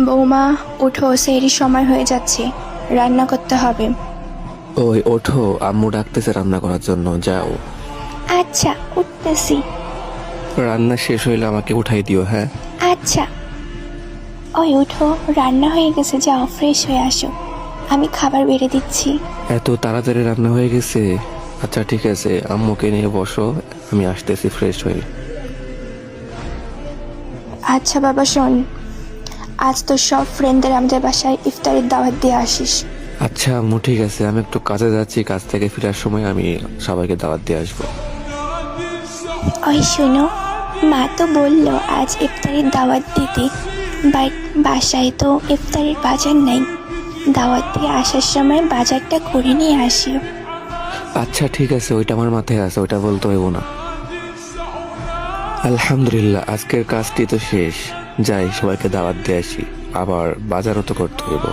বৌমা, উঠো, সেহরির সময় হয়ে যাচ্ছে, রান্না করতে হবে। ওই ওঠো, আম্মু ডাকতেছে রান্না করার জন্য, যাও। আচ্ছা, উঠতেছি। রান্না শেষ হইলে আমাকে উঠাই দিও, হ্যাঁ? আচ্ছা। ওই উঠো, রান্না হয়ে গেছে, যাও ফ্রেশ হয়ে আসো, আমি খাবার বেড়ে দিচ্ছি। এত তাড়াতাড়ি রান্না হয়ে গেছে? আচ্ছা ঠিক আছে, আম্মুকে নিয়ে বসো, আমি আসতেছি ফ্রেশ হয়ে। আচ্ছা বাবা, শোন, আজ তো সব ফ্রেন্ডদের আমাদের বাসায় ইফতারের দাওয়াত দিয়ে আসিস। আচ্ছা আম্মু ঠিক আছে, আমি একটু কাজে যাচ্ছি, কাজ থেকে ফেরার সময় আমি সবাইকে দাওয়াত দিয়ে আসবো। ওই শোনো, মা তো বললো আজ ইফতারের দাওয়াত দিতে, বাট বাসায় তো ইফতারের বাজার নাই। দাওয়াত দিয়ে আসার সময় বাজারটা করে নিয়ে আসিও। আচ্ছা ঠিক আছে, ওইটা আমার মাথায় আছে, ওইটা বলতে হইব না। আলহামদুলিল্লাহ, আজকের কাজটি তো শেষ, যাই সবাইকে দাওয়াত দিয়ে আসি, আবার বাজারও তো করতে হইব।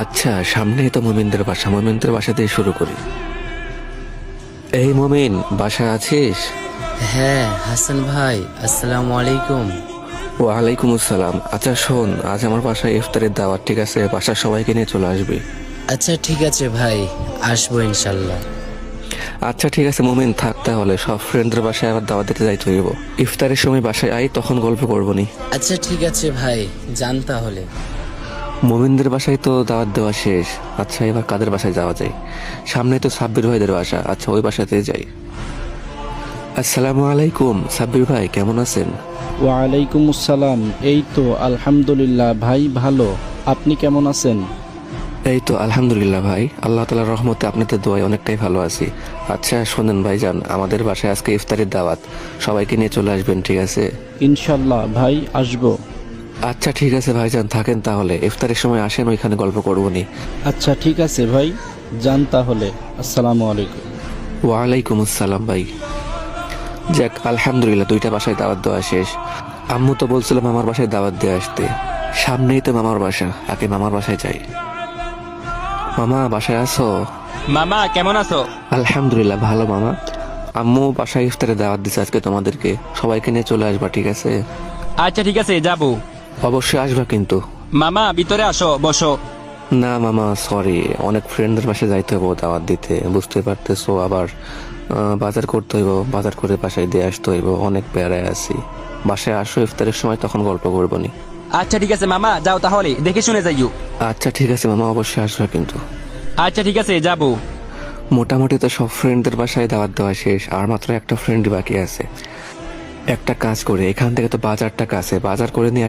আচ্ছা, সামনেই তো মোমিনদের বাসা, মোমিনদের বাসা দিয়ে শুরু করি। এই মোমিন, বাসায় আছিস? হ্যাঁ হাসান ভাই, আসসালামু আলাইকুম। ওয়ালাইকুম আসসালাম। আচ্ছা শোন, আজ আমার বাসায় ইফতারের দাওয়াত, ঠিক আছে? বাসার সবাইকে নিয়ে চলে আসবি। আচ্ছা ঠিক আছে ভাই, আসবো ইনশাল্লাহ। আচ্ছা ঠিক আছে মোমিন, থাক তাহলে, সব ফ্রেন্ডদের বাসায় আবার দাওয়াত দিতে যাইতে হইব। ইফতারের সময় বাসায় আই, তখন গল্প করবো নি। আচ্ছা ঠিক আছে ভাই, যান তাহলে। মোমিনদের বাসায় তো দাওয়াত দেওয়া শেষ। আচ্ছা এবার কাদের বাসায় যাওয়া যায়? সামনে তো সাব্বির ভাইদের বাসা, আচ্ছা ওই বাসাতে যাই। আসসালামু আলাইকুম, সাব্বির ভাই কেমন আছেন? ওয়ালাইকুম আসসালাম। এই তো আলহামদুলিল্লাহ ভাই, ভালো। আপনি কেমন আছেন? এই তো আলহামদুলিল্লাহ ভাই, আল্লাহ তাআলার রহমতে আপনাদের দোয়ায় অনেকটাই ভালো আছি। আচ্ছা শোনেন ভাইজান, আমাদের বাসায় আজকে ইফতারের দাওয়াত, সবাইকে নিয়ে চলে আসবেন, ঠিক আছে? ইনশাল্লাহ ভাই, আসবো। আচ্ছা ঠিক আছে ভাইজান, থাকেন তাহলে, ইফতারের সময় আসেন, ওইখানে গল্প করবো নি। আচ্ছা ঠিক আছে ভাই, যান তাহলে। আসসালামু আলাইকুম। ওয়ালাইকুম আসসালাম ভাই। যাক আলহামদুলিল্লাহ, দুইটা বাসায় দাওয়াত দেওয়া শেষ। আম্মু তো বলছিল মামার বাসায় দাওয়াত দিয়ে আসতে, সামনেই তো মামার বাসা, আগে মামার বাসায় যাই। মামা বাসায় আছো? মামা কেমন আছো? আলহামদুলিল্লাহ ভালো মামা। আম্মু বাসায় ইফতারে দাওয়াত দিচ্ছে আজকে তোমাদেরকে, সবাইকে নিয়ে চলে আসবা, ঠিক আছে? আচ্ছা ঠিক আছে, যাবো। অবশ্যই আসবা কিন্তু। মামা ভিতরে আসো, বসো। না মামা সরি, অনেক ফ্রেন্ডদের বাসায় যাইতে হবো দাওয়াত দিতে, বুঝতে পারতেছো, আবার বাজার করতে হইব, বাজার করে বাসায় দিয়ে আসতে হইব, অনেক প্যারায় আছি। বাসায় আসো ইফতারের সময়, তখন গল্প করবো নি। আচ্ছা ঠিক আছে মামা, যাও তাহলে, দেখে শুনে যাইও। আচ্ছা ঠিক আছে মামা, অবশ্যই আসবা কিন্তু। আচ্ছা ঠিক আছে, যাবো। মোটামুটি তো সব ফ্রেন্ডদের বাসায় দাওয়াত দেওয়া শেষ, আর মাত্র একটা ফ্রেন্ড বাকি আছে। একটা কাজ করে, এখান থেকে তো বাজারটা কাছে, বাজার করে নিয়ে